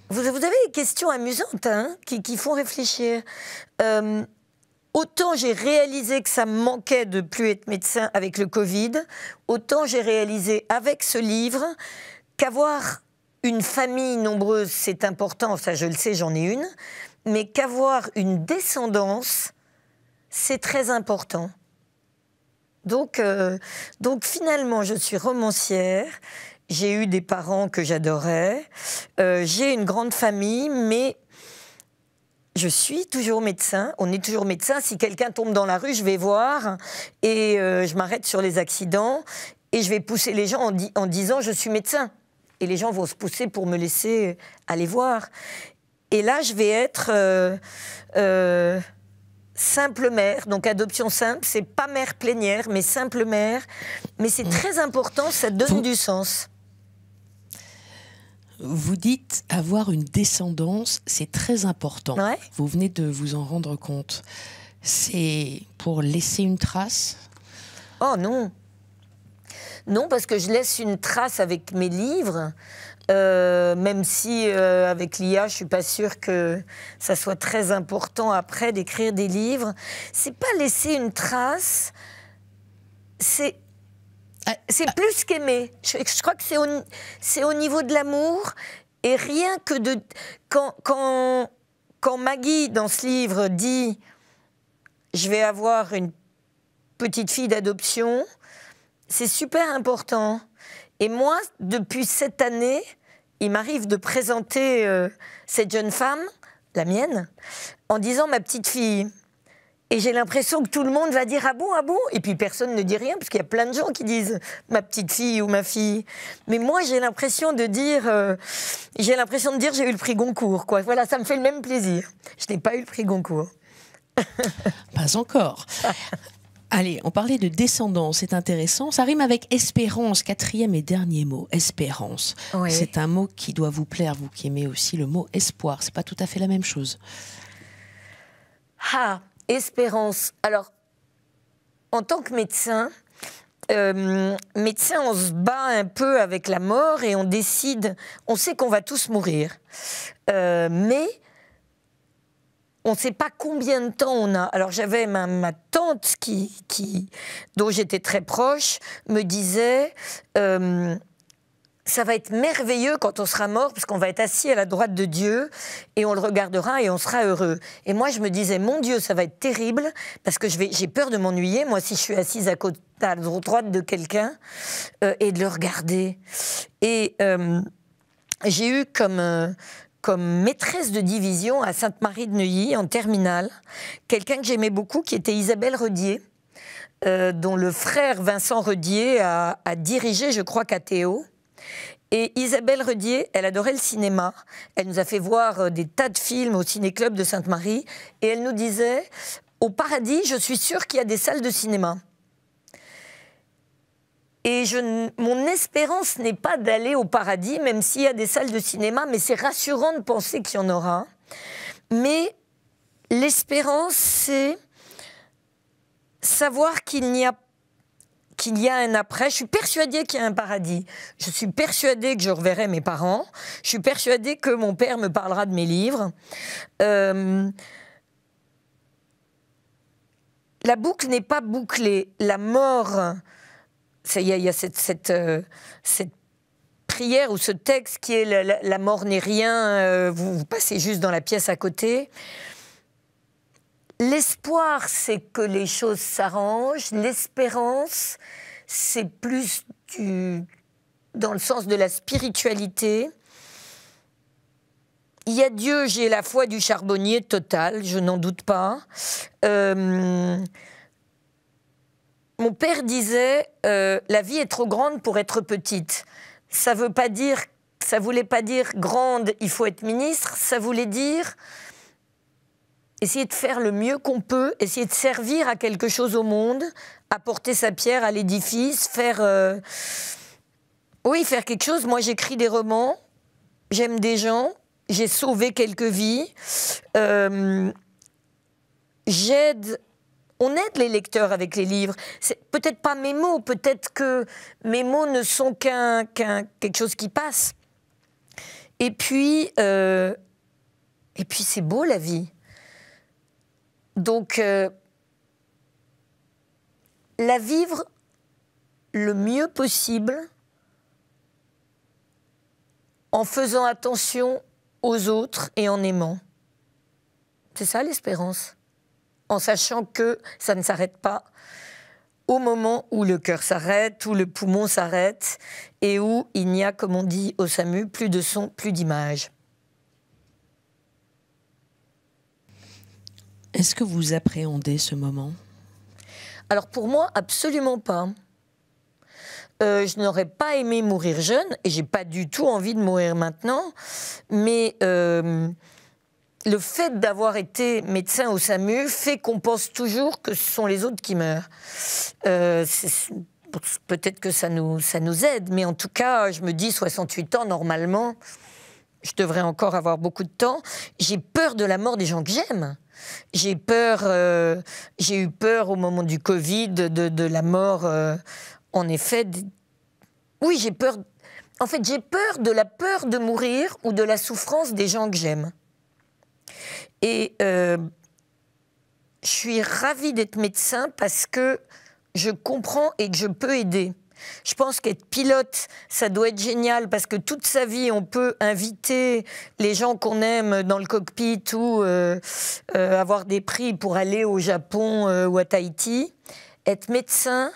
Vous avez des questions amusantes, hein, qui font réfléchir. Autant j'ai réalisé que ça me manquait de plus être médecin avec le Covid, autant j'ai réalisé avec ce livre qu'avoir une famille nombreuse, c'est important, ça je le sais, j'en ai une, mais qu'avoir une descendance, c'est très important. Donc finalement, je suis romancière, j'ai eu des parents que j'adorais, j'ai une grande famille, mais... Je suis toujours médecin, on est toujours médecin. Si quelqu'un tombe dans la rue, je vais voir et je m'arrête sur les accidents et je vais pousser les gens en disant « je suis médecin ». Et les gens vont se pousser pour me laisser aller voir. Et là, je vais être simple mère, donc adoption simple, c'est pas mère plénière, mais simple mère. Mais c'est très important, ça donne du sens. Vous dites avoir une descendance, c'est très important. Ouais. Vous venez de vous en rendre compte. C'est pour laisser une trace? Oh non. Non, parce que je laisse une trace avec mes livres, même si avec l'IA, je suis pas sûre que ça soit très important après d'écrire des livres. C'est pas laisser une trace, c'est plus qu'aimer. Je crois que c'est au niveau de l'amour, et rien que de... Quand Maggie, dans ce livre, dit « Je vais avoir une petite fille d'adoption », c'est super important. Et moi, depuis cette année, il m'arrive de présenter cette jeune femme, la mienne, en disant « ma petite fille ». Et j'ai l'impression que tout le monde va dire « ah bon, ah bon ?» Et puis personne ne dit rien, parce qu'il y a plein de gens qui disent « ma petite fille » ou « ma fille ». Mais moi, j'ai l'impression de dire « j'ai eu le prix Goncourt », quoi. Voilà, ça me fait le même plaisir. Je n'ai pas eu le prix Goncourt. Pas encore. Allez, on parlait de descendance, c'est intéressant. Ça rime avec espérance, 4e et dernier mot, espérance. Oui. C'est un mot qui doit vous plaire, vous qui aimez aussi le mot espoir. C'est pas tout à fait la même chose. Ah, espérance. Alors, en tant que médecin, on se bat un peu avec la mort et on décide, on sait qu'on va tous mourir. Mais on ne sait pas combien de temps on a. Alors j'avais ma tante dont j'étais très proche, me disait ça va être merveilleux quand on sera mort, parce qu'on va être assis à la droite de Dieu et on le regardera et on sera heureux. Et moi je me disais, mon Dieu, ça va être terrible, parce que j'ai peur de m'ennuyer, moi, si je suis assise à la droite de quelqu'un et de le regarder. Et j'ai eu comme maîtresse de division à Sainte-Marie de Neuilly, en terminale, quelqu'un que j'aimais beaucoup, qui était Isabelle Redier, dont le frère Vincent Redier a dirigé, je crois, KTO. Et Isabelle Redier, elle adorait le cinéma. Elle nous a fait voir des tas de films au Ciné-Club de Sainte-Marie. Et elle nous disait, au paradis, je suis sûre qu'il y a des salles de cinéma. Et mon espérance n'est pas d'aller au paradis, même s'il y a des salles de cinéma, mais c'est rassurant de penser qu'il y en aura. Mais l'espérance, c'est savoir qu'il y a un après. Je suis persuadée qu'il y a un paradis. Je suis persuadée que je reverrai mes parents. Je suis persuadée que mon père me parlera de mes livres. La boucle n'est pas bouclée. La mort... Il y a cette prière ou ce texte qui est la mort n'est rien, vous passez juste dans la pièce à côté. L'espoir, c'est que les choses s'arrangent. L'espérance, c'est plus dans le sens de la spiritualité. Il y a Dieu, j'ai la foi du charbonnier totale, je n'en doute pas. Mon père disait la vie est trop grande pour être petite. Ça voulait pas dire grande, il faut être ministre. Ça voulait dire essayer de faire le mieux qu'on peut, essayer de servir à quelque chose au monde, apporter sa pierre à l'édifice, faire quelque chose. Moi, j'écris des romans, j'aime des gens, j'ai sauvé quelques vies, on aide les lecteurs avec les livres. C'est peut-être pas mes mots, peut-être que mes mots ne sont quelque chose qui passe. Et puis c'est beau, la vie. Donc, la vivre le mieux possible, en faisant attention aux autres et en aimant. C'est ça l'espérance. En sachant que ça ne s'arrête pas au moment où le cœur s'arrête, où le poumon s'arrête, et où il n'y a, comme on dit au SAMU, plus de son, plus d'image. Est-ce que vous appréhendez ce moment? Alors pour moi, absolument pas. Je n'aurais pas aimé mourir jeune, et j'ai pas du tout envie de mourir maintenant, mais le fait d'avoir été médecin au SAMU fait qu'on pense toujours que ce sont les autres qui meurent. Peut-être que ça nous aide, mais en tout cas, je me dis, 68 ans, normalement, je devrais encore avoir beaucoup de temps. J'ai peur de la mort des gens que j'aime. J'ai eu peur au moment du Covid de la mort, en effet. Oui, j'ai peur. En fait, j'ai peur de la peur de mourir ou de la souffrance des gens que j'aime. Et je suis ravie d'être médecin parce que je comprends et que je peux aider. Je pense qu'être pilote, ça doit être génial parce que toute sa vie, on peut inviter les gens qu'on aime dans le cockpit ou avoir des prix pour aller au Japon ou à Tahiti. Être médecin,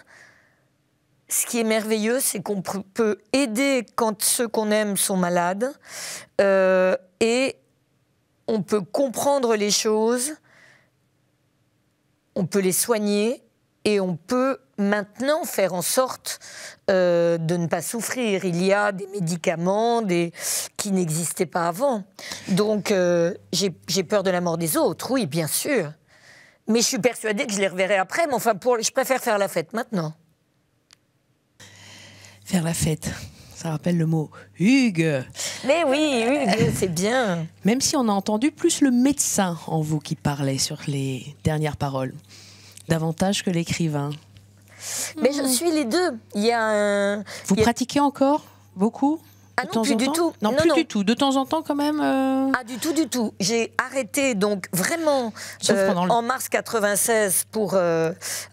ce qui est merveilleux, c'est qu'on peut aider quand ceux qu'on aime sont malades et on peut comprendre les choses, on peut les soigner et on peut maintenant faire en sorte de ne pas souffrir. Il y a des médicaments qui n'existaient pas avant. Donc j'ai peur de la mort des autres, oui, bien sûr. Mais je suis persuadée que je les reverrai après. Mais enfin, je préfère faire la fête maintenant. Faire la fête. Ça rappelle le mot Hugues. Mais oui, Hugues, c'est bien. Même si on a entendu plus le médecin en vous qui parlait sur les dernières paroles, davantage que l'écrivain. Mais je suis les deux. Vous pratiquez encore beaucoup? Ah non, plus du tout. Non, plus du tout. De temps en temps, quand même. Ah, du tout, du tout. J'ai arrêté, donc vraiment, en mars 96,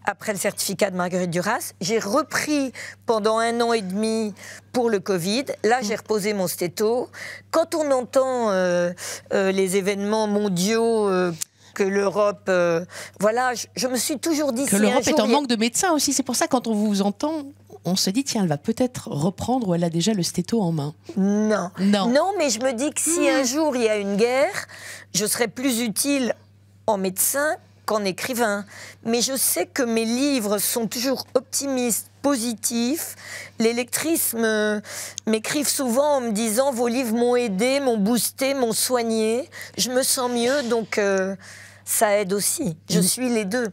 après le certificat de Marguerite Duras. J'ai repris pendant 1 an et demi pour le Covid. Là, j'ai reposé mon stéto. Quand on entend les événements mondiaux... que l'Europe... voilà, je me suis toujours dit... Que l'Europe est en manque de médecins aussi. C'est pour ça, quand on vous entend, on se dit, tiens, elle va peut-être reprendre ou elle a déjà le stéto en main. Non. Non, mais je me dis que si un jour il y a une guerre, je serai plus utile en médecin qu'en écrivain. Mais je sais que mes livres sont toujours optimistes, positifs. Les lectrices m'écrivent souvent en me disant « Vos livres m'ont aidé, m'ont boosté, m'ont soigné. Je me sens mieux, donc... ça aide aussi. Je suis les deux.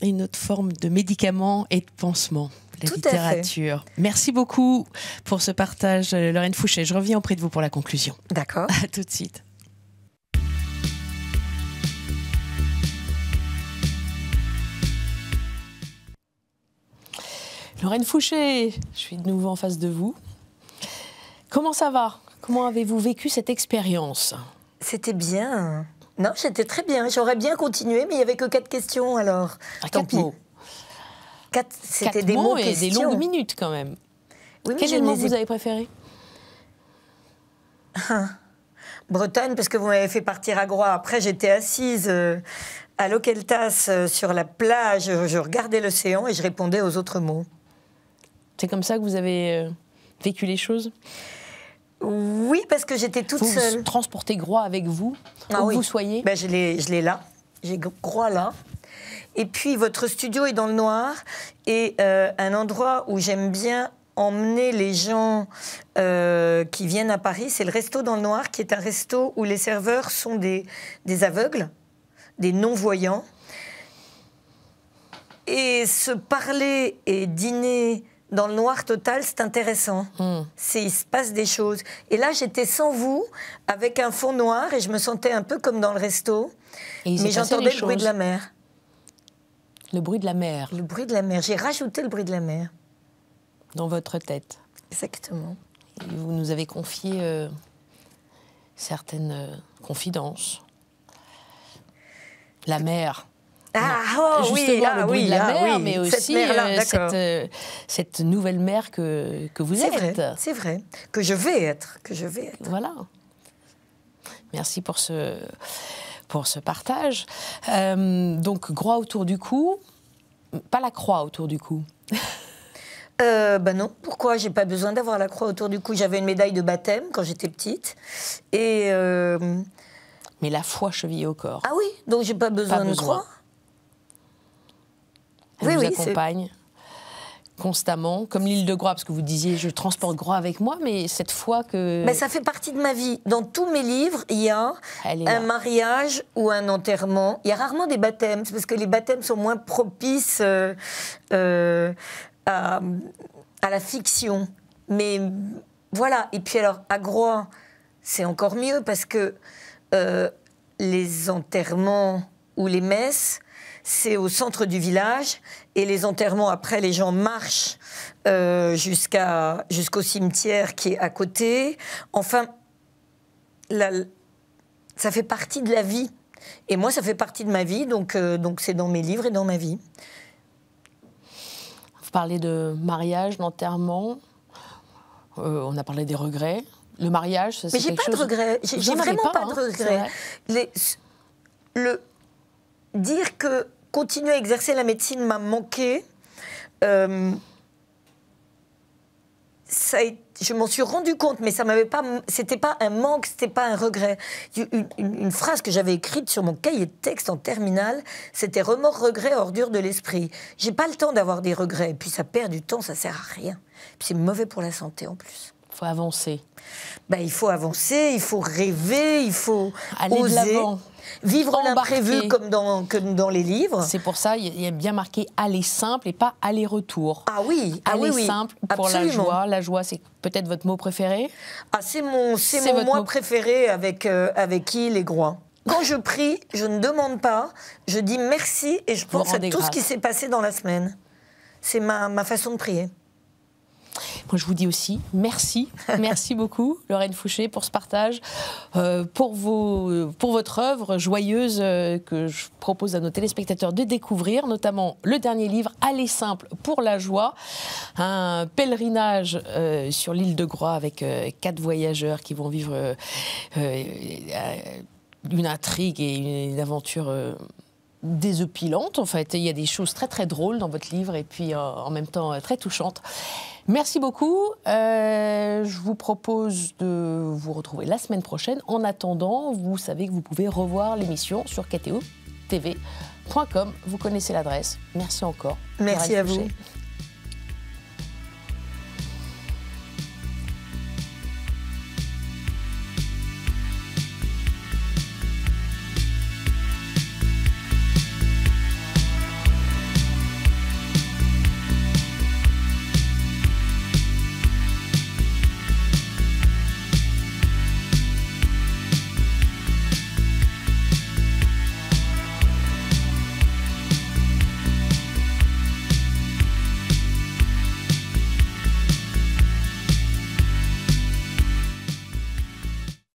Une autre forme de médicament et de pansement, la littérature. Merci beaucoup pour ce partage, Lorraine Fouché. Je reviens auprès de vous pour la conclusion. D'accord. À tout de suite. Lorraine Fouché, je suis de nouveau en face de vous. Comment ça va? Comment avez-vous vécu cette expérience? C'était bien. Non, j'étais très bien. J'aurais bien continué, mais il n'y avait que 4 questions, alors. Tant pis. 4, c'était des mots et questions. des longues minutes, quand même. Oui, quel est le mot que vous avez préféré? Bretagne, parce que vous m'avez fait partir à Groix. Après, j'étais assise à Loqueltas sur la plage. Je regardais l'océan et je répondais aux autres mots. C'est comme ça que vous avez vécu les choses? Oui, parce que j'étais toute seule. Vous transportez Groix avec vous, où oui. vous soyez? Ben, je l'ai là. J'ai Groix là. Et puis, votre studio est dans le noir. Et un endroit où j'aime bien emmener les gens qui viennent à Paris, c'est le Resto dans le Noir, qui est un resto où les serveurs sont des aveugles, des non-voyants. Et se parler et dîner... dans le noir total, c'est intéressant. Il se passe des choses. Et là, j'étais sans vous, avec un fond noir, et je me sentais un peu comme dans le resto. Mais j'entendais le bruit de la mer. Le bruit de la mer. Le bruit de la mer. J'ai rajouté le bruit de la mer. Dans votre tête. Exactement. Et vous nous avez confié certaines confidences. La mer. Justement, le bruit de la mer, mais aussi cette nouvelle mère que vous êtes. C'est vrai, que je vais être. Voilà. Merci pour ce partage. Donc, Groix autour du cou, pas la croix autour du cou. Non, pourquoi? J'ai pas besoin d'avoir la croix autour du cou. J'avais une médaille de baptême quand j'étais petite. Et mais la foi chevillée au corps. Ah oui, donc j'ai pas besoin de croix. Elle vous accompagne constamment, comme l'île de Groix, parce que vous disiez je transporte Groix avec moi, mais cette fois que... Mais ça fait partie de ma vie. Dans tous mes livres, il y a un mariage ou un enterrement. Il y a rarement des baptêmes, parce que les baptêmes sont moins propices à la fiction. Mais voilà. Et puis alors, à Groix, c'est encore mieux, parce que les enterrements ou les messes, c'est au centre du village, et les enterrements, après, les gens marchent jusqu'au cimetière qui est à côté. Enfin, ça fait partie de la vie. Et moi, ça fait partie de ma vie, donc c'est dans mes livres et dans ma vie. Vous parlez de mariage, d'enterrement, on a parlé des regrets. Le mariage, c'est quelque chose... Mais j'ai pas de regrets, j'ai vraiment pas de regrets. Dire que continuer à exercer la médecine m'a manqué, je m'en suis rendu compte, mais c'était pas un manque, c'était pas un regret. Une phrase que j'avais écrite sur mon cahier de texte en terminale, c'était remords, regrets, ordures de l'esprit. J'ai pas le temps d'avoir des regrets, et puis ça perd du temps, ça sert à rien. Puis c'est mauvais pour la santé en plus. Il faut avancer. Il faut avancer, il faut rêver, il faut aller oser. De l'avant. Vivre l'imprévu comme dans les livres. C'est pour ça il y a bien marqué aller simple et pas aller-retour. Ah oui, aller simple pour absolument. La joie. La joie, c'est peut-être votre mot préféré. Ah, c'est mon mot préféré avec Île et Groix. Quand je prie, je ne demande pas, je dis merci et je pense à tout ce qui s'est passé dans la semaine. C'est ma façon de prier. Moi, je vous dis aussi merci. Merci beaucoup, Lorraine Fouché, pour ce partage, pour votre œuvre joyeuse que je propose à nos téléspectateurs de découvrir, notamment le dernier livre, Aller simple pour la joie, un pèlerinage sur l'île de Groix avec 4 voyageurs qui vont vivre une intrigue et une aventure désopilante, en fait. Il y a des choses très très drôles dans votre livre et puis en même temps très touchantes. Merci beaucoup. Je vous propose de vous retrouver la semaine prochaine. En attendant, vous savez que vous pouvez revoir l'émission sur kto.tv.com. Vous connaissez l'adresse. Merci encore. Merci à vous.